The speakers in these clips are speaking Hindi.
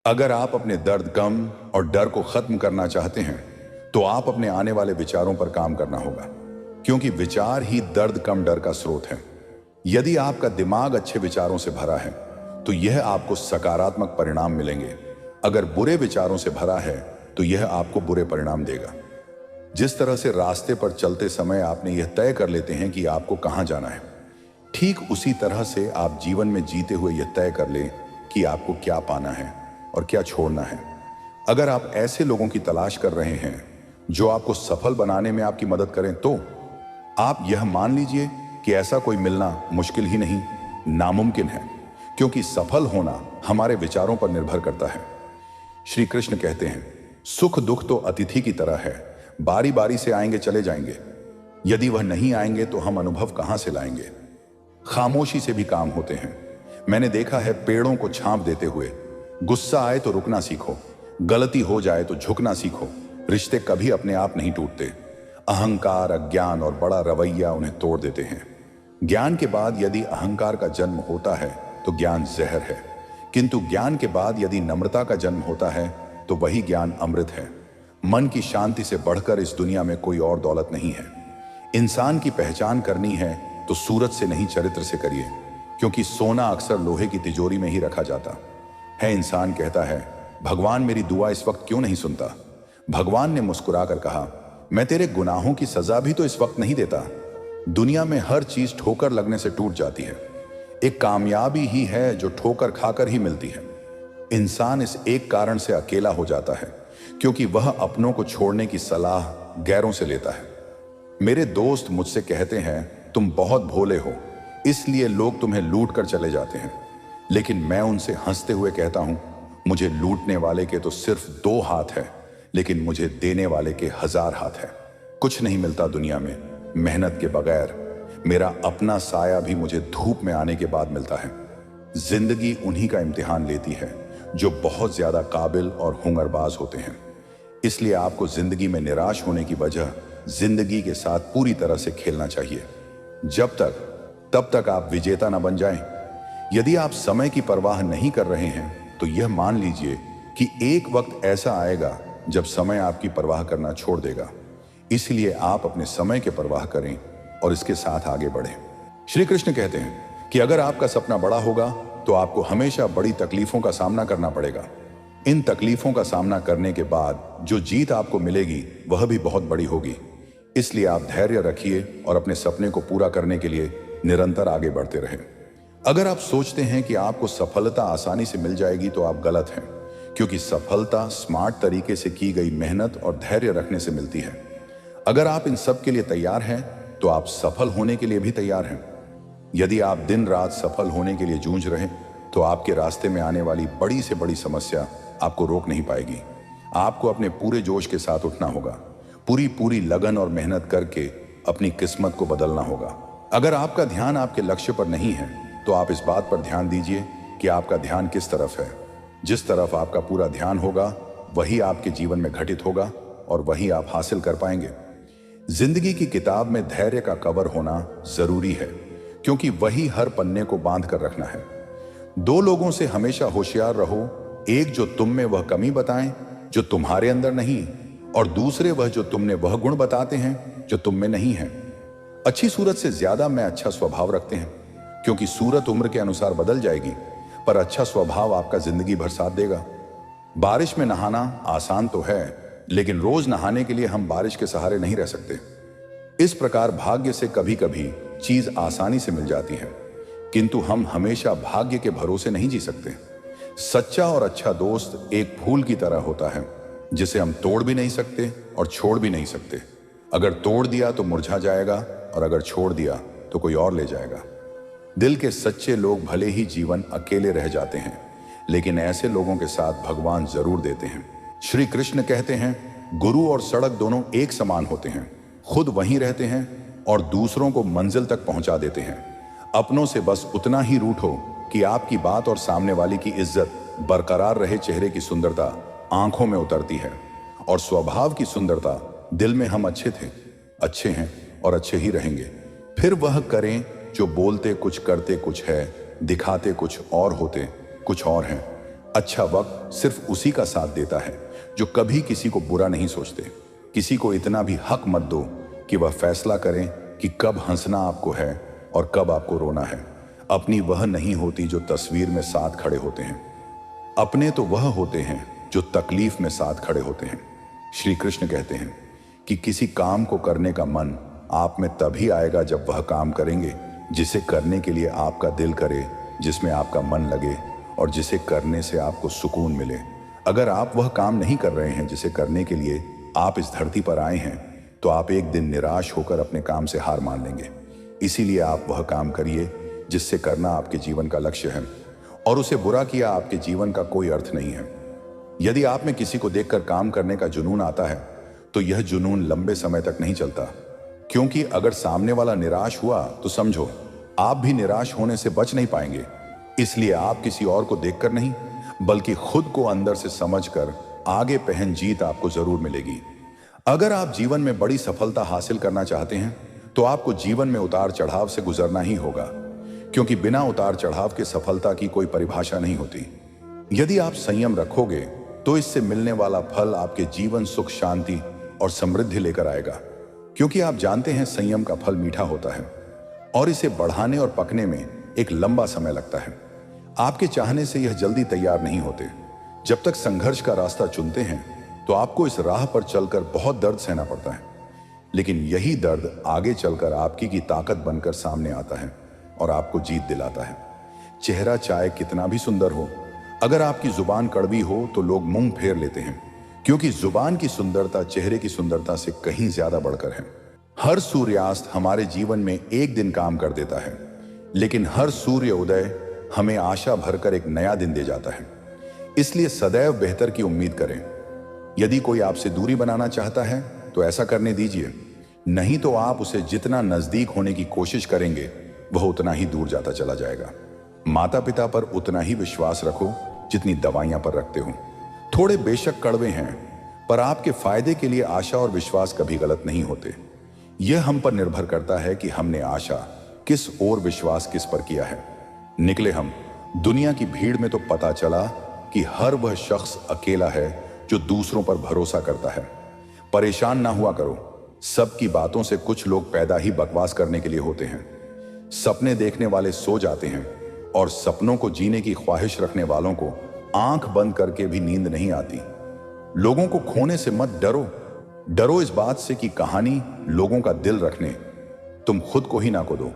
अगर आप अपने दर्द कम और डर को खत्म करना चाहते हैं तो आप अपने आने वाले विचारों पर काम करना होगा, क्योंकि विचार ही दर्द कम डर का स्रोत है। यदि आपका दिमाग अच्छे विचारों से भरा है तो यह आपको सकारात्मक परिणाम मिलेंगे। अगर बुरे विचारों से भरा है तो यह आपको बुरे परिणाम देगा। जिस तरह से रास्ते पर चलते समय आपने यह तय कर लेते हैं कि आपको कहां जाना है, ठीक उसी तरह से आप जीवन में जीते हुए यह तय कर लें कि आपको क्या पाना है और क्या छोड़ना है। अगर आप ऐसे लोगों की तलाश कर रहे हैं जो आपको सफल बनाने में आपकी मदद करें तो आप यह मान लीजिए कि ऐसा कोई मिलना मुश्किल ही नहीं, नामुमकिन है, क्योंकि सफल होना हमारे विचारों पर निर्भर करता है। श्री कृष्ण कहते हैं, सुख दुख तो अतिथि की तरह है, बारी बारी से आएंगे चले जाएंगे। यदि वह नहीं आएंगे तो हम अनुभव कहां से लाएंगे। खामोशी से भी काम होते हैं। मैंने देखा है पेड़ों को छांव देते हुए। गुस्सा आए तो रुकना सीखो, गलती हो जाए तो झुकना सीखो। रिश्ते कभी अपने आप नहीं टूटते। अहंकार, अज्ञान और बड़ा रवैया उन्हें तोड़ देते हैं। ज्ञान के बाद यदि अहंकार का जन्म होता है तो ज्ञान जहर है, किंतु ज्ञान के बाद यदि नम्रता का जन्म होता है तो वही ज्ञान अमृत है। मन की शांति से बढ़कर इस दुनिया में कोई और दौलत नहीं है। इंसान की पहचान करनी है तो सूरत से नहीं, चरित्र से करिए, क्योंकि सोना अक्सर लोहे की तिजोरी में ही रखा जाता है। इंसान कहता है, भगवान मेरी दुआ इस वक्त क्यों नहीं सुनता। भगवान ने मुस्कुराकर कहा, मैं तेरे गुनाहों की सजा भी तो इस वक्त नहीं देता। दुनिया में हर चीज ठोकर लगने से टूट जाती है। एक कामयाबी ही है जो ठोकर खाकर ही मिलती है। इंसान इस एक कारण से अकेला हो जाता है क्योंकि वह अपनों को छोड़ने की सलाह गैरों से लेता है। मेरे दोस्त मुझसे कहते हैं, तुम बहुत भोले हो, इसलिए लोग तुम्हें लूट कर चले जाते हैं। लेकिन मैं उनसे हंसते हुए कहता हूं, मुझे लूटने वाले के तो सिर्फ 2 हाथ है, लेकिन मुझे देने वाले के 1000 हाथ है। कुछ नहीं मिलता दुनिया में मेहनत के बगैर। मेरा अपना साया भी मुझे धूप में आने के बाद मिलता है। जिंदगी उन्हीं का इम्तिहान लेती है जो बहुत ज्यादा काबिल और हुनरबाज होते हैं। इसलिए आपको जिंदगी में निराश होने की वजह जिंदगी के साथ पूरी तरह से खेलना चाहिए। तब तक आप विजेता न बन जाएं। यदि आप समय की परवाह नहीं कर रहे हैं तो यह मान लीजिए कि एक वक्त ऐसा आएगा जब समय आपकी परवाह करना छोड़ देगा। इसलिए आप अपने समय की परवाह करें और इसके साथ आगे बढ़ें। श्री कृष्ण कहते हैं कि अगर आपका सपना बड़ा होगा तो आपको हमेशा बड़ी तकलीफों का सामना करना पड़ेगा। इन तकलीफों का सामना करने के बाद जो जीत आपको मिलेगी वह भी बहुत बड़ी होगी। इसलिए आप धैर्य रखिए और अपने सपने को पूरा करने के लिए निरंतर आगे बढ़ते रहें। अगर आप सोचते हैं कि आपको सफलता आसानी से मिल जाएगी तो आप गलत हैं, क्योंकि सफलता स्मार्ट तरीके से की गई मेहनत और धैर्य रखने से मिलती है। अगर आप इन सब के लिए तैयार हैं तो आप सफल होने के लिए भी तैयार हैं। यदि आप दिन रात सफल होने के लिए जूझ रहे तो आपके रास्ते में आने वाली बड़ी से बड़ी समस्या आपको रोक नहीं पाएगी। आपको अपने पूरे जोश के साथ उठना होगा, पूरी लगन और मेहनत करके अपनी किस्मत को बदलना होगा। अगर आपका ध्यान आपके लक्ष्य पर नहीं है तो आप इस बात पर ध्यान दीजिए कि आपका ध्यान किस तरफ है। जिस तरफ आपका पूरा ध्यान होगा वही आपके जीवन में घटित होगा और वही आप हासिल कर पाएंगे। जिंदगी की किताब में धैर्य का कवर होना जरूरी है, क्योंकि वही हर पन्ने को बांध कर रखना है। 2 लोगों से हमेशा होशियार रहो, एक जो तुम में वह कमी बताएं जो तुम्हारे अंदर नहीं, और दूसरे वह जो तुमने वह गुण बताते हैं जो तुम में नहीं है। अच्छी सूरत से ज्यादा में अच्छा स्वभाव रखते हैं, क्योंकि सूरत उम्र के अनुसार बदल जाएगी, पर अच्छा स्वभाव आपका जिंदगी भर साथ देगा। बारिश में नहाना आसान तो है, लेकिन रोज नहाने के लिए हम बारिश के सहारे नहीं रह सकते। इस प्रकार भाग्य से कभी कभी चीज आसानी से मिल जाती है, किंतु हम हमेशा भाग्य के भरोसे नहीं जी सकते। सच्चा और अच्छा दोस्त एक फूल की तरह होता है जिसे हम तोड़ भी नहीं सकते और छोड़ भी नहीं सकते। अगर तोड़ दिया तो मुरझा जाएगा और अगर छोड़ दिया तो कोई और ले जाएगा। दिल के सच्चे लोग भले ही जीवन अकेले रह जाते हैं, लेकिन ऐसे लोगों के साथ भगवान जरूर देते हैं। श्री कृष्ण कहते हैं, गुरु और सड़क दोनों एक समान होते हैं। खुद वहीं रहते हैं और दूसरों को मंजिल तक पहुंचा देते हैं। अपनों से बस उतना ही रूठो कि आपकी बात और सामने वाले की इज्जत बरकरार रहे। चेहरे की सुंदरता आंखों में उतरती है और स्वभाव की सुंदरता दिल में हम अच्छे थे, अच्छे हैं और अच्छे ही रहेंगे। फिर वह करें जो बोलते कुछ करते कुछ है, दिखाते कुछ और होते कुछ और हैं। अच्छा वक्त सिर्फ उसी का साथ देता है जो कभी किसी को बुरा नहीं सोचते। किसी को इतना भी हक मत दो कि वह फैसला करें कि कब हंसना आपको है और कब आपको रोना है। अपनी वह नहीं होती जो तस्वीर में साथ खड़े होते हैं, अपने तो वह होते हैं जो तकलीफ में साथ खड़े होते हैं। श्री कृष्ण कहते हैं कि किसी काम को करने का मन आप में तभी आएगा जब वह काम करेंगे जिसे करने के लिए आपका दिल करे, जिसमें आपका मन लगे और जिसे करने से आपको सुकून मिले। अगर आप वह काम नहीं कर रहे हैं जिसे करने के लिए आप इस धरती पर आए हैं, तो आप एक दिन निराश होकर अपने काम से हार मान लेंगे। इसीलिए आप वह काम करिए जिससे करना आपके जीवन का लक्ष्य है, और उसे बुरा किया आपके जीवन का कोई अर्थ नहीं है। यदि आप में किसी को देखकर काम करने का जुनून आता है, तो यह जुनून लंबे समय तक नहीं चलता, क्योंकि अगर सामने वाला निराश हुआ तो समझो आप भी निराश होने से बच नहीं पाएंगे। इसलिए आप किसी और को देखकर नहीं, बल्कि खुद को अंदर से समझकर आगे पहन जीत आपको जरूर मिलेगी। अगर आप जीवन में बड़ी सफलता हासिल करना चाहते हैं, तो आपको जीवन में उतार चढ़ाव से गुजरना ही होगा, क्योंकि बिना उतार चढ़ाव के सफलता की कोई परिभाषा नहीं होती। यदि आप संयम रखोगे तो इससे मिलने वाला फल आपके जीवन सुख, शांति और समृद्धि लेकर आएगा, क्योंकि आप जानते हैं संयम का फल मीठा होता है और इसे बढ़ाने और पकने में एक लंबा समय लगता है। आपके चाहने से यह जल्दी तैयार नहीं होते। जब तक संघर्ष का रास्ता चुनते हैं तो आपको इस राह पर चलकर बहुत दर्द सहना पड़ता है, लेकिन यही दर्द आगे चलकर आपकी की ताकत बनकर सामने आता है और आपको जीत दिलाता है। चेहरा चाहे कितना भी सुंदर हो, अगर आपकी जुबान कड़वी हो तो लोग मुंह फेर लेते हैं, क्योंकि जुबान की सुंदरता चेहरे की सुंदरता से कहीं ज्यादा बढ़कर है। हर सूर्यास्त हमारे जीवन में एक दिन काम कर देता है, लेकिन हर सूर्य उदय हमें आशा भरकर एक नया दिन दे जाता है। इसलिए सदैव बेहतर की उम्मीद करें। यदि कोई आपसे दूरी बनाना चाहता है तो ऐसा करने दीजिए, नहीं तो आप उसे जितना नजदीक होने की कोशिश करेंगे वह उतना ही दूर जाता चला जाएगा। माता पिता पर उतना ही विश्वास रखो जितनी दवाइयां पर रखते हो। थोड़े बेशक कड़वे हैं, पर आपके फायदे के लिए आशा और विश्वास कभी गलत नहीं होते। यह हम पर निर्भर करता है कि हमने आशा किस और विश्वास किस पर किया है। निकले हम दुनिया की भीड़ में तो पता चला कि हर वह शख्स अकेला है जो दूसरों पर भरोसा करता है। परेशान ना हुआ करो, सबकी बातों से कुछ लोग पैदा ही बकवास करने के लिए होते हैं। सपने देखने वाले सो जाते हैं और सपनों को जीने की ख्वाहिश रखने वालों को आंख बंद करके भी नींद नहीं आती। लोगों को खोने से मत डरो, डरो इस बात से कि कहानी लोगों का दिल रखने तुम खुद को ही ना खो दो।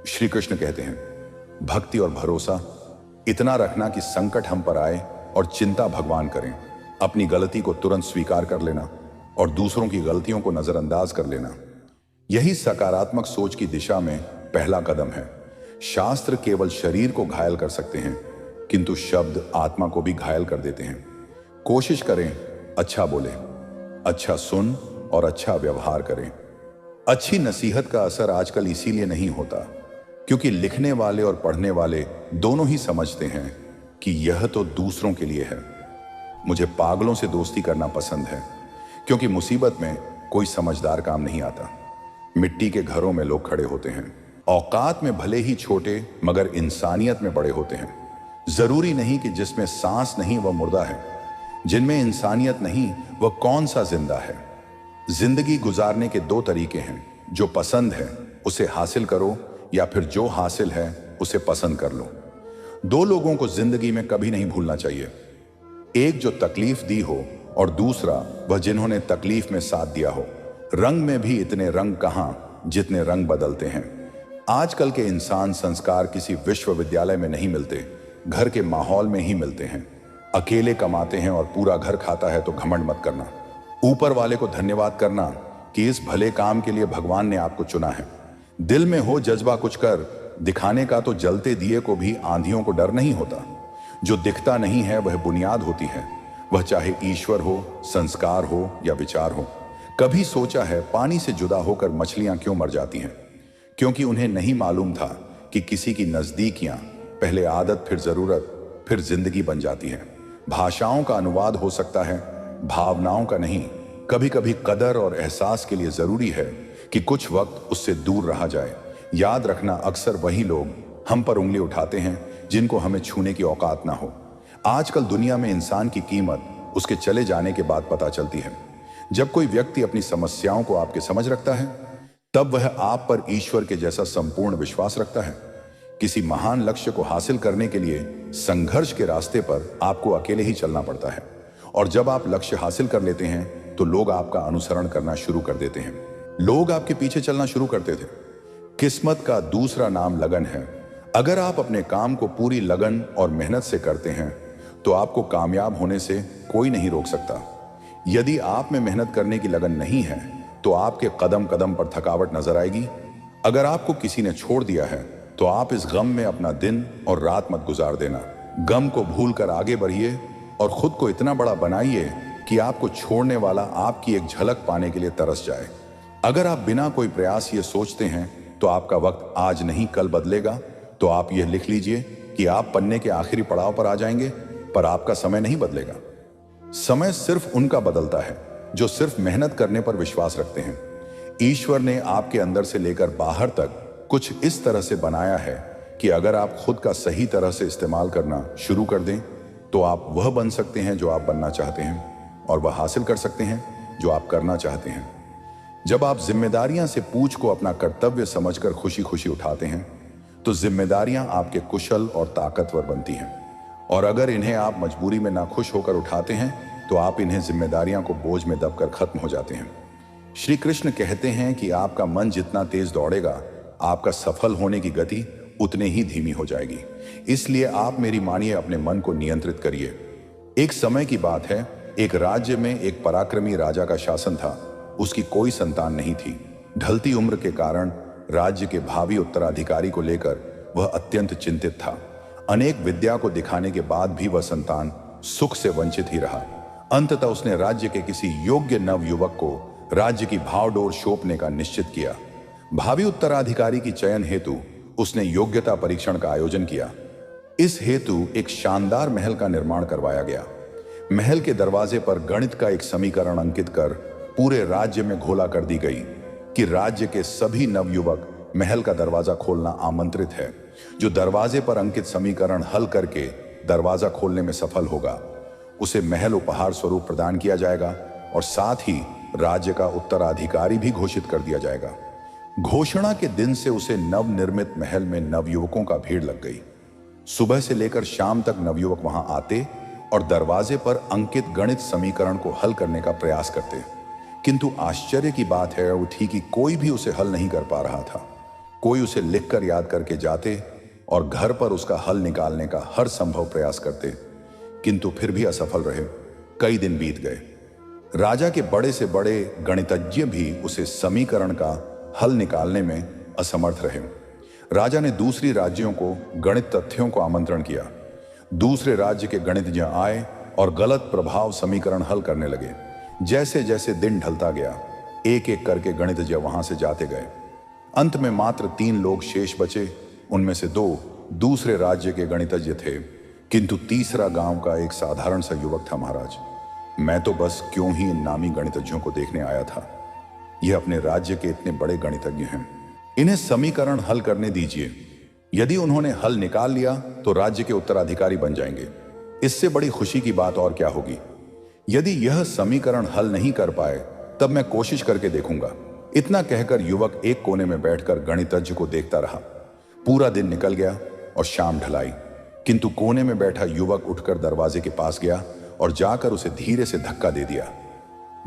श्री कृष्ण कहते हैं, भक्ति और भरोसा इतना रखना कि संकट हम पर आए और चिंता भगवान करें। अपनी गलती को तुरंत स्वीकार कर लेना और दूसरों की गलतियों को नजरअंदाज कर लेना, यही सकारात्मक सोच की दिशा में पहला कदम है। शास्त्र केवल शरीर को घायल कर सकते हैं, किंतु शब्द आत्मा को भी घायल कर देते हैं। कोशिश करें अच्छा बोले, अच्छा सुन और अच्छा व्यवहार करें। अच्छी नसीहत का असर आजकल इसीलिए नहीं होता क्योंकि लिखने वाले और पढ़ने वाले दोनों ही समझते हैं कि यह तो दूसरों के लिए है। मुझे पागलों से दोस्ती करना पसंद है, क्योंकि मुसीबत में कोई समझदार काम नहीं आता। मिट्टी के घरों में लोग खड़े होते हैं, औकात में भले ही छोटे मगर इंसानियत में बड़े होते हैं। जरूरी नहीं कि जिसमें सांस नहीं वह मुर्दा है, जिनमें इंसानियत नहीं वह कौन सा जिंदा है। जिंदगी गुजारने के दो तरीके हैं, जो पसंद है उसे हासिल करो या फिर जो हासिल है उसे पसंद कर लो। दो लोगों को जिंदगी में कभी नहीं भूलना चाहिए, एक जो तकलीफ दी हो और दूसरा वह जिन्होंने तकलीफ में साथ दिया हो। रंग में भी इतने रंग कहां जितने रंग बदलते हैं। आजकल के इंसान संस्कार किसी विश्वविद्यालय में नहीं मिलते, घर के माहौल में ही मिलते हैं। अकेले कमाते हैं और पूरा घर खाता है तो घमंड मत करना। ऊपर वाले को धन्यवाद करना कि इस भले काम के लिए भगवान ने आपको चुना है। दिल में हो जज्बा कुछ कर दिखाने का तो जलते दिए को भी आंधियों को डर नहीं होता। जो दिखता नहीं है वह बुनियाद होती है, वह चाहे ईश्वर हो, संस्कार हो या विचार हो। कभी सोचा है पानी से जुदा होकर मछलियां क्यों मर जाती हैं? क्योंकि उन्हें नहीं मालूम था कि किसी की नजदीकियां पहले आदत फिर जरूरत फिर जिंदगी बन जाती है। भाषाओं का अनुवाद हो सकता है, भावनाओं का नहीं। कभी कभी कदर और एहसास के लिए जरूरी है कि कुछ वक्त उससे दूर रहा जाए। याद रखना, अक्सर वही लोग हम पर उंगली उठाते हैं जिनको हमें छूने की औकात ना हो। आजकल दुनिया में इंसान की कीमत उसके चले जाने के बाद पता चलती है। जब कोई व्यक्ति अपनी समस्याओं को आपके समझ रखता है, तब वह आप पर ईश्वर के जैसा संपूर्ण विश्वास रखता है। किसी महान लक्ष्य को हासिल करने के लिए संघर्ष के रास्ते पर आपको अकेले ही चलना पड़ता है, और जब आप लक्ष्य हासिल कर लेते हैं तो लोग आपका अनुसरण करना शुरू कर देते हैं। लोग आपके पीछे चलना शुरू करते थे। किस्मत का दूसरा नाम लगन है। अगर आप अपने काम को पूरी लगन और मेहनत से करते हैं तो आपको कामयाब होने से कोई नहीं रोक सकता। यदि आप में मेहनत करने की लगन नहीं है तो आपके कदम कदम पर थकावट नजर आएगी। अगर आपको किसी ने छोड़ दिया है तो आप इस गम में अपना दिन और रात मत गुजार देना। गम को भूलकर आगे बढ़िए और खुद को इतना बड़ा बनाइए कि आपको छोड़ने वाला आपकी एक झलक पाने के लिए तरस जाए। अगर आप बिना कोई प्रयास ये सोचते हैं तो आपका वक्त आज नहीं कल बदलेगा, तो आप यह लिख लीजिए कि आप पन्ने के आखिरी पड़ाव पर आ जाएंगे, पर आपका समय नहीं बदलेगा। समय सिर्फ उनका बदलता है जो सिर्फ मेहनत करने पर विश्वास रखते हैं। ईश्वर ने आपके अंदर से लेकर बाहर तक कुछ इस तरह से बनाया है कि अगर आप खुद का सही तरह से इस्तेमाल करना शुरू कर दें तो आप वह बन सकते हैं जो आप बनना चाहते हैं, और वह हासिल कर सकते हैं जो आप करना चाहते हैं। जब आप जिम्मेदारियां से पूछ को अपना कर्तव्य समझकर खुशी खुशी उठाते हैं तो जिम्मेदारियां आपके कुशल और ताकतवर बनती हैं, और अगर इन्हें आप मजबूरी में नाखुश होकर उठाते हैं तो आप इन्हें जिम्मेदारियां को बोझ में दबकर खत्म हो जाते हैं। श्री कृष्ण कहते हैं कि आपका मन जितना तेज दौड़ेगा, आपका सफल होने की गति उतने ही धीमी हो जाएगी। इसलिए आप मेरी मानिए, अपने मन को नियंत्रित करिए। एक समय की बात है, एक राज्य में एक पराक्रमी राजा का शासन था। उसकी कोई संतान नहीं थी। ढलती उम्र के कारण राज्य के भावी उत्तराधिकारी को लेकर वह अत्यंत चिंतित था। अनेक विद्या को दिखाने के बाद भी वह संतान सुख से वंचित ही रहा। अंततः उसने राज्य के किसी योग्य नवयुवक को राज्य की भावडोर सौंपने का निश्चित किया। भावी उत्तराधिकारी की चयन हेतु उसने योग्यता परीक्षण का आयोजन किया। इस हेतु एक शानदार महल का निर्माण करवाया गया। महल के दरवाजे पर गणित का एक समीकरण अंकित कर पूरे राज्य में घोषणा कर दी गई कि राज्य के सभी नवयुवक महल का दरवाजा खोलना आमंत्रित है। जो दरवाजे पर अंकित समीकरण हल करके दरवाजा खोलने में सफल होगा, उसे महल उपहार स्वरूप प्रदान किया जाएगा, और साथ ही राज्य का उत्तराधिकारी भी घोषित कर दिया जाएगा। घोषणा के दिन से उसे नवनिर्मित महल में नवयुवकों का भीड़ लग गई। सुबह से लेकर शाम तक नवयुवक वहां आते और दरवाजे पर अंकित गणित समीकरण को हल करने का प्रयास करते, किंतु आश्चर्य की बात है वो थी कि कोई भी उसे हल नहीं कर पा रहा था। कोई उसे लिखकर याद करके जाते और घर पर उसका हल निकालने का हर संभव प्रयास करते, किंतु फिर भी असफल रहे। कई दिन बीत गए। राजा के बड़े से बड़े गणितज्ञ भी उसे समीकरण का हल निकालने में असमर्थ रहे। राजा ने दूसरी राज्यों को गणित तथ्यों को आमंत्रण किया। दूसरे राज्य के गणितज्ञ आए और गलत प्रभाव समीकरण हल करने लगे। जैसे जैसे दिन ढलता गया, एक एक करके गणितज्ञ वहां से जाते गए। अंत में मात्र 3 लोग शेष बचे। उनमें से 2 दूसरे राज्य के गणितज्ञ थे, किंतु तीसरा गांव का एक साधारण सा युवक था। महाराज, मैं तो बस क्यों ही इन नामी गणितज्ञों को देखने आया था। यह अपने राज्य के इतने बड़े गणितज्ञ हैं, इन्हें समीकरण हल करने दीजिए। यदि उन्होंने हल निकाल लिया तो राज्य के उत्तराधिकारी बन जाएंगे। इससे बड़ी खुशी की बात और क्या होगी। यदि यह समीकरण हल नहीं कर पाए तब मैं कोशिश करके देखूंगा। इतना कहकर युवक एक कोने में बैठकर गणितज्ञ को देखता रहा। पूरा दिन निकल गया और शाम ढलाई, किंतु कोने में बैठा युवक उठकर दरवाजे के पास गया और जाकर उसे धीरे से धक्का दे दिया।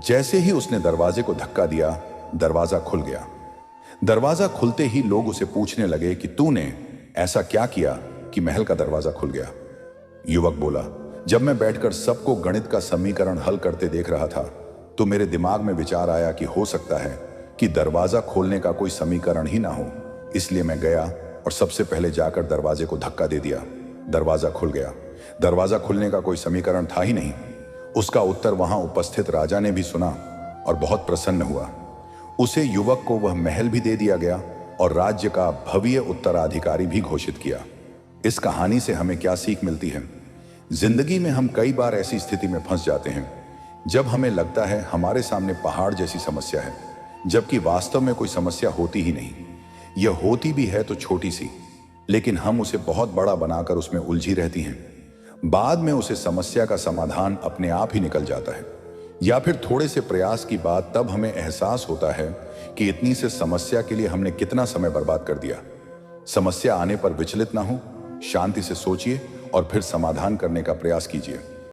जैसे ही उसने दरवाजे को धक्का दिया, दरवाजा खुल गया। दरवाजा खुलते ही लोग उसे पूछने लगे कि तूने ऐसा क्या किया कि महल का दरवाजा खुल गया। युवक बोला, जब मैं बैठकर सबको गणित का समीकरण हल करते देख रहा था तो मेरे दिमाग में विचार आया कि हो सकता है कि दरवाजा खोलने का कोई समीकरण ही ना हो। इसलिए मैं गया और सबसे पहले जाकर दरवाजे को धक्का दे दिया। दरवाजा खुल गया। दरवाजा खुलने का कोई समीकरण था ही नहीं। उसका उत्तर वहां उपस्थित राजा ने भी सुना और बहुत प्रसन्न हुआ। उसे युवक को वह महल भी दे दिया गया और राज्य का भव्य उत्तराधिकारी भी घोषित किया। इस कहानी से हमें क्या सीख मिलती है? जिंदगी में हम कई बार ऐसी स्थिति में फंस जाते हैं जब हमें लगता है हमारे सामने पहाड़ जैसी समस्या है, जबकि वास्तव में कोई समस्या होती ही नहीं। यह होती भी है तो छोटी सी, लेकिन हम उसे बहुत बड़ा बनाकर उसमें उलझी रहती हैं। बाद में उसे समस्या का समाधान अपने आप ही निकल जाता है। या फिर थोड़े से प्रयास की बात तब हमें एहसास होता है कि इतनी से समस्या के लिए हमने कितना समय बर्बाद कर दिया। समस्या आने पर विचलित ना हो, शांति से सोचिए और फिर समाधान करने का प्रयास कीजिए।